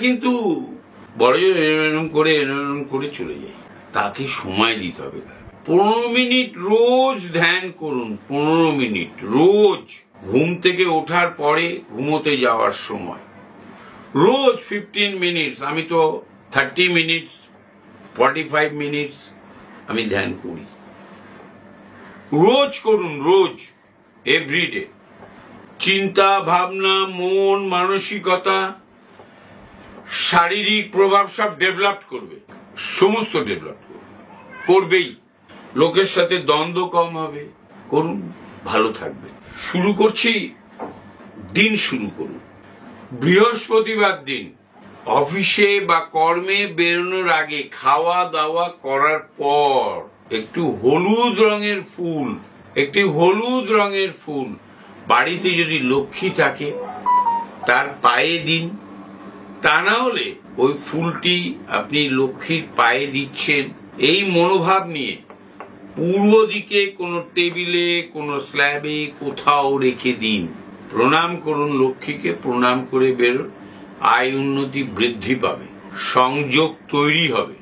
কিন্তু বড় এরম করে চলে যায়, তাকে সময় দিতে হবে। 15 মিনিট রোজ ধ্যান করুন, 15 মিনিট রোজ, ঘুম থেকে ওঠার পরে ঘুমোতে যাওয়ার সময় রোজ 15 মিনিটস। আমি তো 30 মিনিটস 45 মিনিটস আমি ধ্যান করি। রোজ করুন, রোজ, এভরিডে। চিন্তা ভাবনা, মন, মানসিকতা, শারীরিক প্রভাব সব ডেভেলপ করবে, সমস্ত ডেভেলপ করবেই। লোকের সাথে দ্বন্দ্ব কম হবে। করুন, ভালো থাকবে। শুরু করছি, দিন শুরু করুন বৃহস্পতিবার দিন। অফিসে বা কর্মে বেরোনোর আগে, খাওয়া দাওয়া করার পর একটু হলুদ রঙের ফুল বাড়িতে যদি লক্ষ্মী থাকে তার পায়ে দিন। তা না হলে ওই ফুলটি আপনি লক্ষ্মীর পায়ে দিচ্ছেন, এই মনোভাব নিয়ে পূর্ব দিকে কোনো টেবিলে, কোনো স্ল্যাবে কোথাও রেখে দিন। প্রণাম করুন লক্ষ্মীকে, প্রণাম করে বেরোন। আয় উন্নতি বৃদ্ধি পাবে, সংযোগ তৈরি হবে।